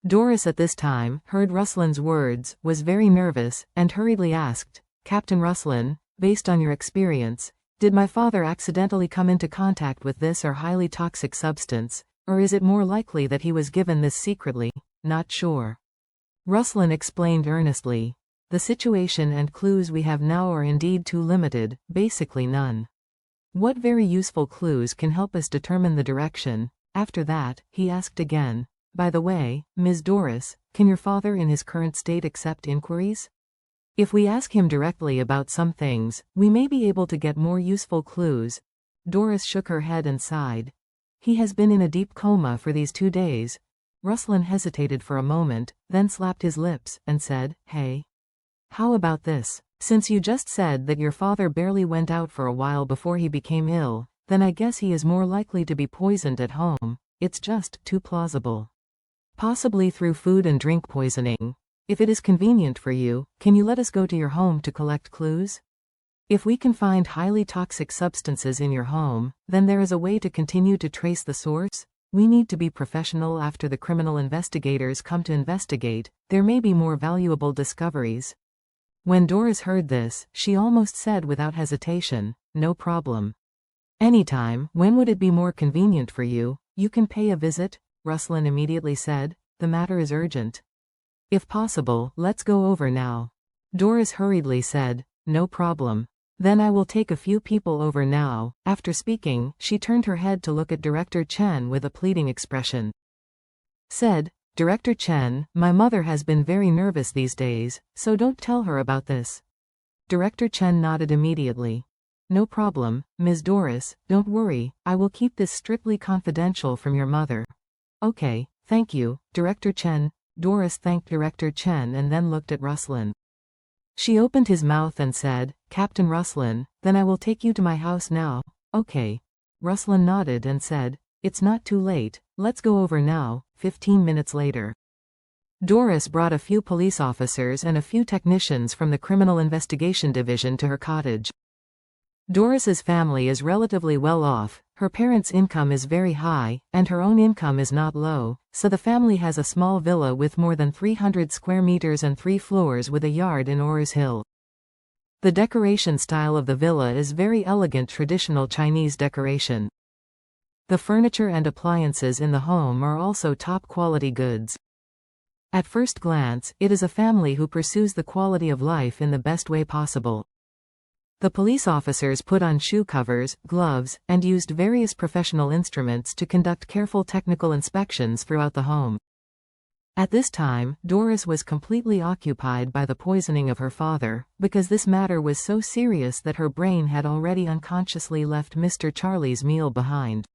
Doris at this time heard Ruslan's words, was very nervous, and hurriedly asked, "Captain Ruslan, based on your experience, did my father accidentally come into contact with this or highly toxic substance, or is it more likely that he was given this secretly?" "Not sure." Ruslan explained earnestly. "The situation and clues we have now are indeed too limited, basically none. What very useful clues can help us determine the direction?" After that, he asked again, "By the way, Ms. Doris, can your father in his current state accept inquiries? If we ask him directly about some things, we may be able to get more useful clues." Doris shook her head and sighed. "He has been in a deep coma for these 2 days." Ruslan hesitated for a moment, then slapped his lips, and said, "Hey. How about this? Since you just said that your father barely went out for a while before he became ill, then I guess he is more likely to be poisoned at home. It's just too plausible. Possibly through food and drink poisoning. If it is convenient for you, can you let us go to your home to collect clues? If we can find highly toxic substances in your home, then there is a way to continue to trace the source. We need to be professional after the criminal investigators come to investigate. There may be more valuable discoveries." When Doris heard this, she almost said without hesitation, "No problem. Anytime. When would it be more convenient for you? You can pay a visit," Ruslan immediately said. "The matter is urgent. If possible, let's go over now." Doris hurriedly said, "No problem. Then I will take a few people over now." After speaking, she turned her head to look at Director Chen with a pleading expression. Said, "Director Chen, my mother has been very nervous these days, so don't tell her about this." Director Chen nodded immediately. "No problem, Ms. Doris, don't worry, I will keep this strictly confidential from your mother." "Okay, thank you, Director Chen." Doris thanked Director Chen and then looked at Ruslan. She opened his mouth and said, "Captain Ruslan, then I will take you to my house now." "Okay." Ruslan nodded and said, "It's not too late, let's go over now." 15 minutes later. Doris brought a few police officers and a few technicians from the Criminal Investigation Division to her cottage. Doris's family is relatively well off, her parents' income is very high, and her own income is not low, so the family has a small villa with more than 300 square meters and 3 floors with a yard in Ores Hill. The decoration style of the villa is very elegant traditional Chinese decoration. The furniture and appliances in the home are also top-quality goods. At first glance, it is a family who pursues the quality of life in the best way possible. The police officers put on shoe covers, gloves, and used various professional instruments to conduct careful technical inspections throughout the home. At this time, Doris was completely occupied by the poisoning of her father, because this matter was so serious that her brain had already unconsciously left Mr. Charlie's meal behind.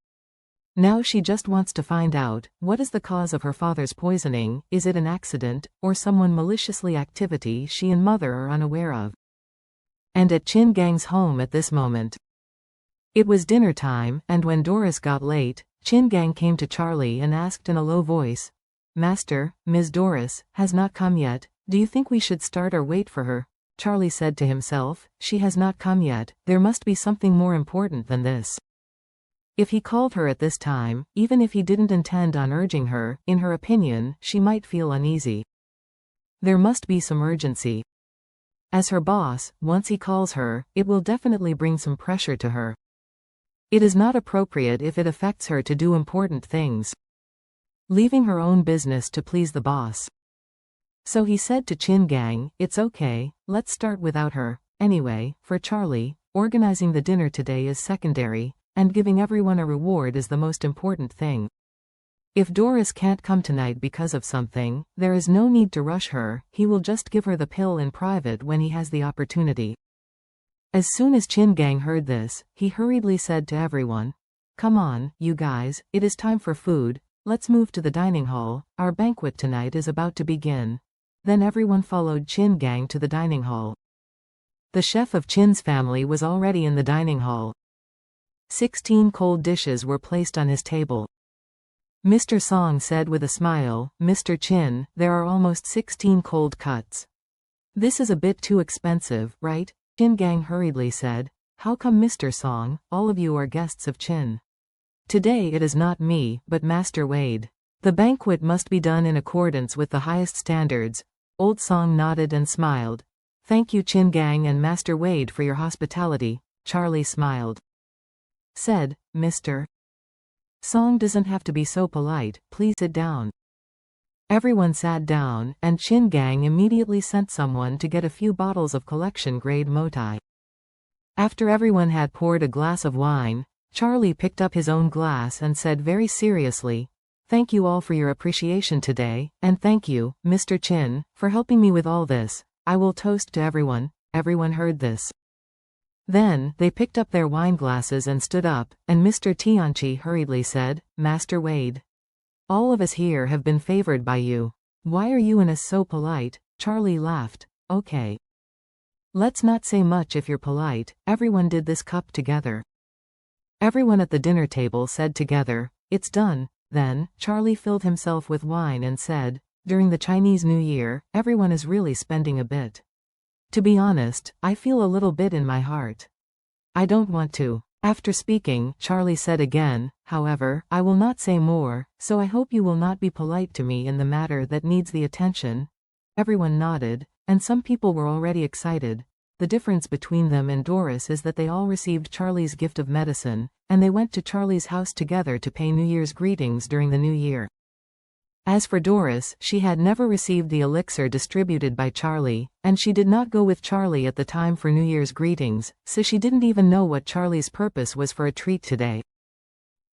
Now she just wants to find out, what is the cause of her father's poisoning? Is it an accident, or someone maliciously activity she and mother are unaware of? And at Chin Gang's home at this moment. It was dinner time, and when Doris got late, Chin Gang came to Charlie and asked in a low voice, "Master, Ms. Doris, has not come yet. Do you think we should start or wait for her?" Charlie said to himself, "She has not come yet, there must be something more important than this." If he called her at this time, even if he didn't intend on urging her, in her opinion, she might feel uneasy. There must be some urgency. As her boss, once he calls her, it will definitely bring some pressure to her. It is not appropriate if it affects her to do important things, leaving her own business to please the boss. So he said to Chin Gang, "It's okay, let's start without her. Anyway, for Charlie, organizing the dinner today is secondary, and giving everyone a reward is the most important thing. If Doris can't come tonight because of something, there is no need to rush her, he will just give her the pill in private when he has the opportunity." As soon as Chin Gang heard this, he hurriedly said to everyone, "Come on, you guys, it is time for food, let's move to the dining hall, our banquet tonight is about to begin." Then everyone followed Chin Gang to the dining hall. The chef of Chin's family was already in the dining hall. 16 cold dishes were placed on his table. Mr. Song said with a smile, "Mr. Chin, there are almost 16 cold cuts. This is a bit too expensive, right?" Chin Gang hurriedly said, "How come, Mr. Song, all of you are guests of Chin? Today it is not me, but Master Wade." The banquet must be done in accordance with the highest standards. Old Song nodded and smiled. Thank you Chin Gang and Master Wade for your hospitality. Charlie smiled. Said, Mr. Song doesn't have to be so polite, please sit down. Everyone sat down, and Chin Gang immediately sent someone to get a few bottles of collection-grade motai. After everyone had poured a glass of wine, Charlie picked up his own glass and said very seriously, Thank you all for your appreciation today, and thank you, Mr. Chin, for helping me with all this. I will toast to everyone. Everyone heard this. Then, they picked up their wine glasses and stood up, and Mr. Tianchi hurriedly said, Master Wade. All of us here have been favored by you. Why are you and us so polite? Charlie laughed. Okay. Let's not say much if you're polite. Everyone did this cup together. Everyone at the dinner table said together, It's done. Then, Charlie filled himself with wine and said, During the Chinese New Year, everyone is really spending a bit. To be honest, I feel a little bit in my heart. I don't want to. After speaking, Charlie said again, However, I will not say more, so I hope you will not be polite to me in the matter that needs the attention. Everyone nodded, and some people were already excited. The difference between them and Doris is that they all received Charlie's gift of medicine, and they went to Charlie's house together to pay New Year's greetings during the New Year. As for Doris, she had never received the elixir distributed by Charlie, and she did not go with Charlie at the time for New Year's greetings, so she didn't even know what Charlie's purpose was for a treat today.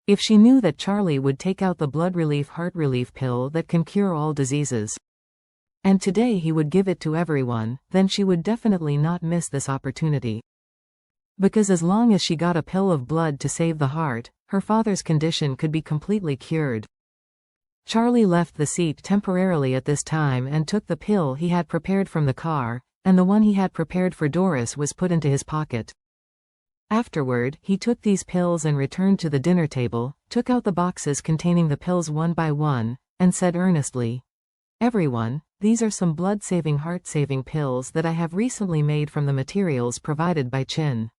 If she knew that Charlie would take out the blood relief heart relief pill that can cure all diseases, and today he would give it to everyone, then she would definitely not miss this opportunity. Because as long as she got a pill of blood to save the heart, her father's condition could be completely cured. Charlie left the seat temporarily at this time and took the pill he had prepared from the car, and the one he had prepared for Doris was put into his pocket. Afterward, he took these pills and returned to the dinner table, took out the boxes containing the pills one by one, and said earnestly, Everyone, these are some blood-saving heart-saving pills that I have recently made from the materials provided by Chin.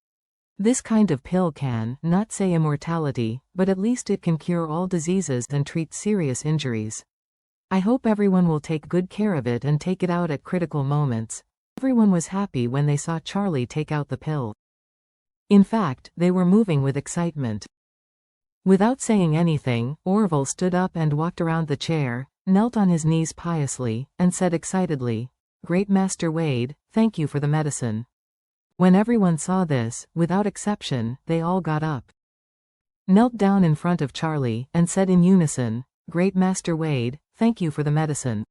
This kind of pill can, not say immortality, but at least it can cure all diseases and treat serious injuries. I hope everyone will take good care of it and take it out at critical moments. Everyone was happy when they saw Charlie take out the pill. In fact, they were moving with excitement. Without saying anything, Orville stood up and walked around the chair, knelt on his knees piously, and said excitedly, Great Master Wade, thank you for the medicine. When everyone saw this, without exception, they all got up, knelt down in front of Charlie, and said in unison, Great Master Wade, thank you for the medicine.